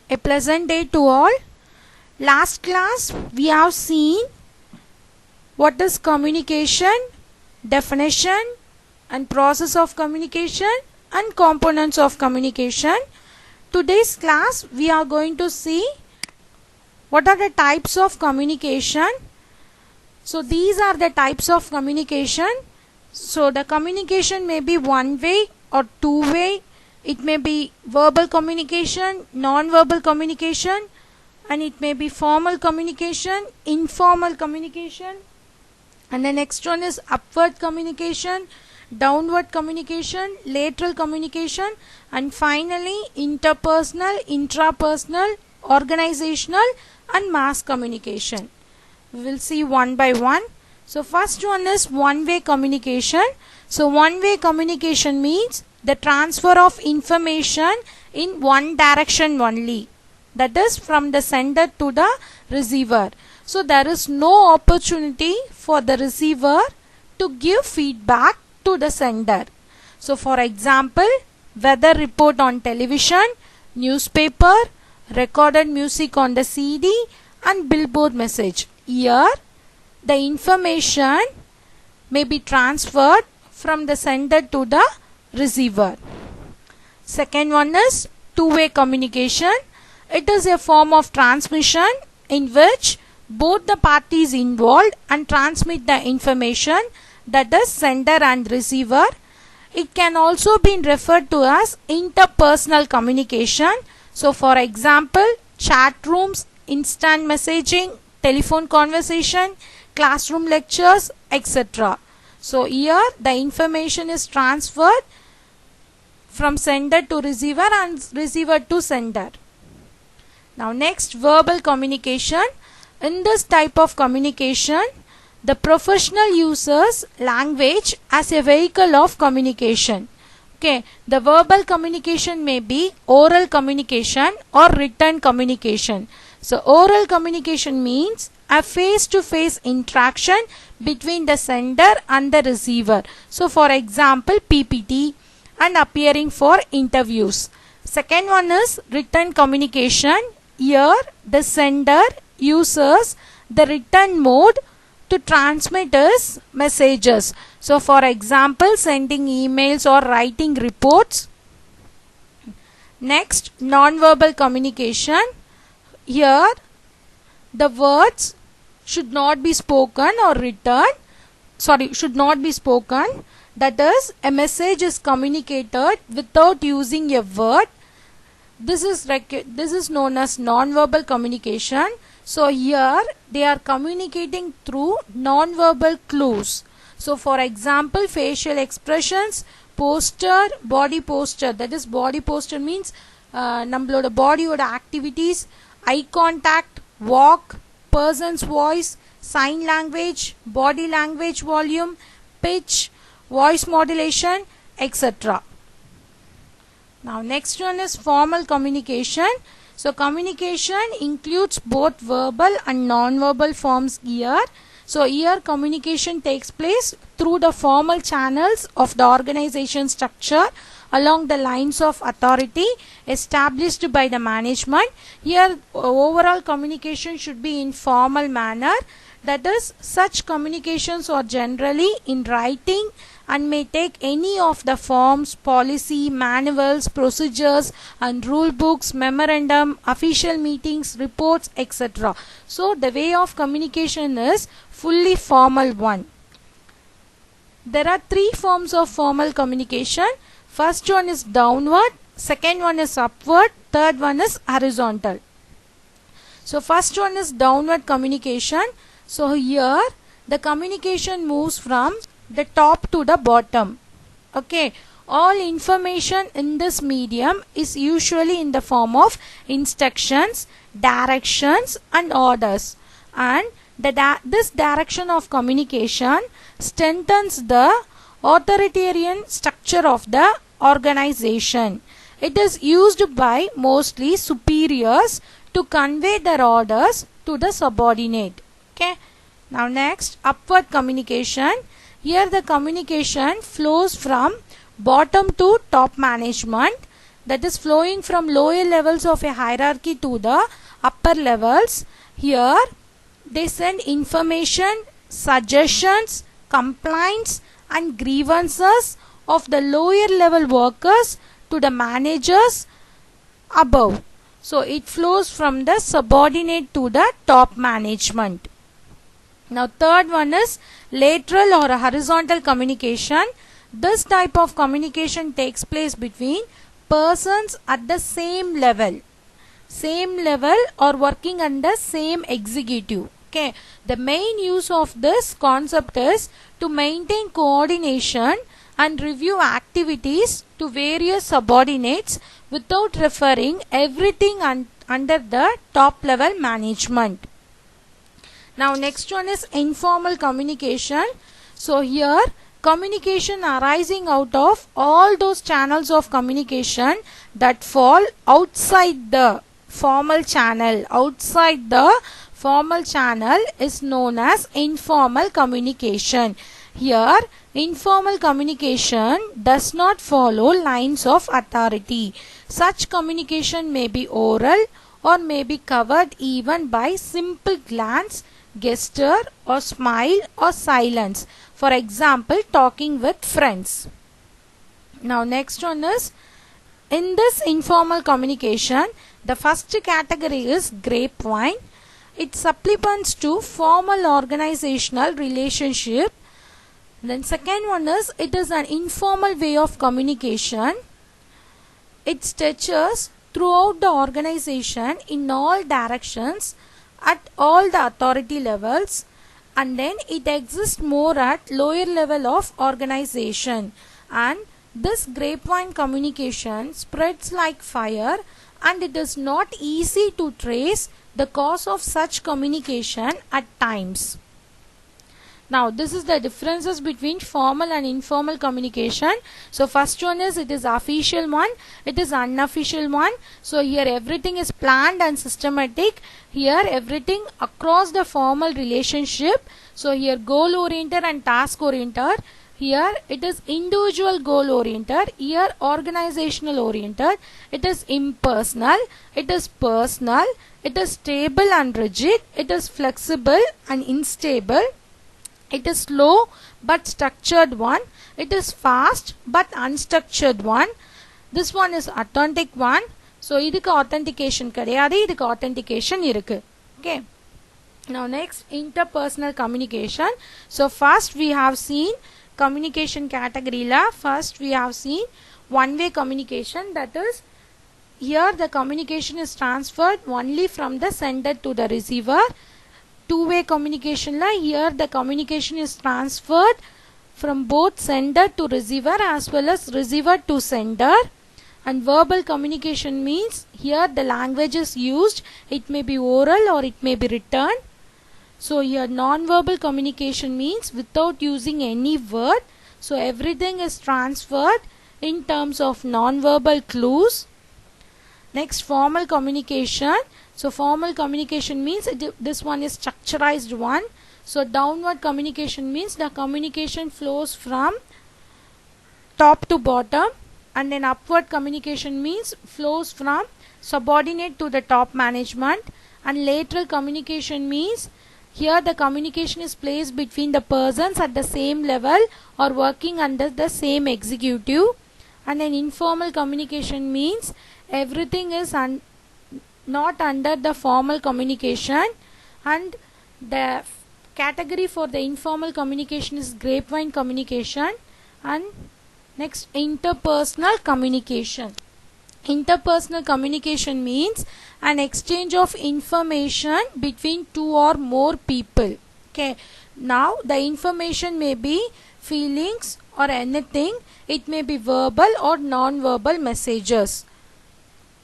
A pleasant day to all. Last class we have seen what is communication, definition and process of communication and components of communication. Today's class we are going to see what are the types of communication. So these are the types of communication. So the communication may be one way or two way. It may be verbal communication, non-verbal communication, and it may be formal communication, informal communication, and the next one is upward communication, downward communication, lateral communication, and finally interpersonal, intrapersonal, organizational and mass communication. We will see one by one. So first one is one-way communication. So one-way communication means the transfer of information in one direction only, that is from the sender to the receiver. So there is no opportunity for the receiver to give feedback to the sender. So for example, weather report on television, newspaper, recorded music on the CD and billboard message. Here the information may be transferred from the sender to the receiver. Second one is two-way communication. It is a form of transmission in which both the parties involved and transmit the information, that is sender and receiver. It can also be referred to as interpersonal communication. So for example, chat rooms, instant messaging, telephone conversation, classroom lectures, etc. So here the information is transferred from sender to receiver and receiver to sender. Now next, verbal communication. In this type of communication, the professional uses language as a vehicle of communication. Okay, the verbal communication may be oral communication or written communication. So oral communication means a face-to-face interaction between the sender and the receiver. So for example, PPT and appearing for interviews. Second one is written communication. Here the sender uses the written mode to transmit his messages. So for example, sending emails or writing reports. Next, non-verbal communication. Here the words should not be spoken or written. Should not be spoken. That is, a message is communicated without using a word. This is known as non-verbal communication. So here they are communicating through non-verbal clues. So for example, facial expressions, posture, body posture. That is, body posture means நம்மளோட பாடியோட activities, eye contact, walk, person's voice, sign language, body language volume, pitch, voice modulation, etc. Now next one is formal communication. So communication includes both verbal and non-verbal forms here. So here communication takes place through the formal channels of the organization structure along the lines of authority established by the management. Here overall communication should be in formal manner. That is, such communications are generally in writing and may take any of the forms, policy, manuals, procedures and rule books, memorandum, official meetings, reports, etc. So the way of communication is fully formal one. There are three forms of formal communication. First one is downward, second one is upward, third one is horizontal. So first one is downward communication. So here the communication moves from the top to the bottom. Okay, all information in this medium is usually in the form of instructions, directions and orders, and this direction of communication strengthens the authoritarian structure of the organization. It is used by mostly superiors to convey their orders to the subordinate. Okay, now next, upward communication. Here the communication flows from bottom to top management. that is flowing from lower levels of a hierarchy to the upper levels. Here they send information, suggestions, complaints and grievances of the lower level workers to the managers above. So it flows from the subordinate to the top management. Now third one is lateral or horizontal communication. This type of communication takes place between persons at the same level or working under same executive. Okay, the main use of this concept is to maintain coordination and review activities to various subordinates without referring everything under the top level management. Now next one is informal communication. So here communication arising out of all those channels of communication that fall outside the formal channel. Outside the formal channel is known as informal communication. Here informal communication does not follow lines of authority. Such communication may be oral or may be covered even by simple glance, gesture or smile or silence. For example, talking with friends. Now next one is, in this informal communication, the first category is grapevine. It supplements to formal organizational relationship. Then second one is, it is an informal way of communication. It stretches throughout the organization in all directions at all the authority levels, and then it exists more at lower level of organization, and this grapevine communication spreads like fire, and it is not easy to trace the cause of such communication at times. Now this is the differences between formal and informal communication. So first one is, it is official one, it is unofficial one. So here everything is planned and systematic. Here everything across the formal relationship. So here goal oriented and task oriented. Here it is individual goal oriented. Here organizational oriented. It is impersonal. It is personal. It is stable and rigid. It is flexible and unstable. It is slow but structured one. It is fast but unstructured one. This one is authentic one. So idukku authentication kadiyadu, idukku authentication irukku. Okay. Now next, interpersonal communication. So first we have seen communication category la. First we have seen one way communication, that is here the communication is transferred only from the sender to the receiver. Two-way communication la, here the communication is transferred from both sender to receiver as well as receiver to sender. And verbal communication means here the language is used. It may be oral or it may be written. So here non-verbal communication means without using any word. So everything is transferred in terms of non-verbal clues. Next, formal communication. So formal communication means this one is structurized one. So downward communication means the communication flows from top to bottom, and then upward communication means flows from subordinate to the top management, and lateral communication means here the communication is placed between the persons at the same level or working under the same executive. And then informal communication means everything is not under the formal communication, and the category for the informal communication is grapevine communication. And next, interpersonal communication. Interpersonal communication means an exchange of information between two or more people. Okay, now the information may be feelings or anything. It may be verbal or non-verbal messages.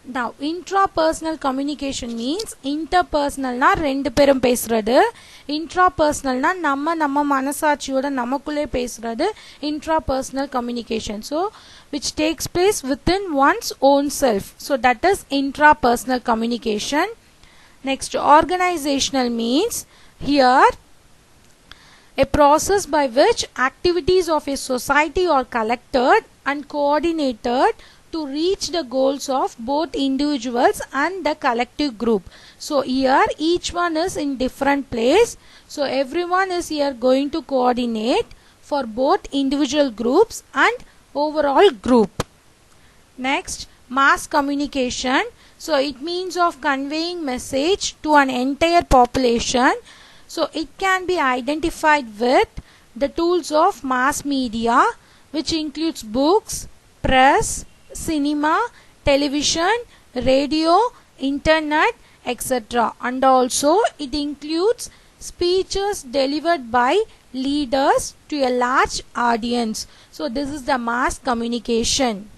Now intrapersonal communication means interpersonal na rendu perum pesradu, intrapersonal na நம்ம மனசாட்சியோட நமக்குள்ளே பேசுறது intrapersonal communication, so which takes place within one's own self, so that is intrapersonal communication. Next, organizational means here a process by which activities of a society are collected and coordinated to reach the goals of both individuals and the collective group. So here each one is in different place. So everyone is here going to coordinate for both individual groups and overall group. Next, mass communication. So it means of conveying message to an entire population. So it can be identified with the tools of mass media, which includes books, press, cinema, television, radio, internet, etc. And also it includes speeches delivered by leaders to a large audience. So this is the mass communication.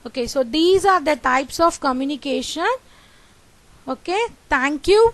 Okay, so these are the types of communication. Okay, thank you.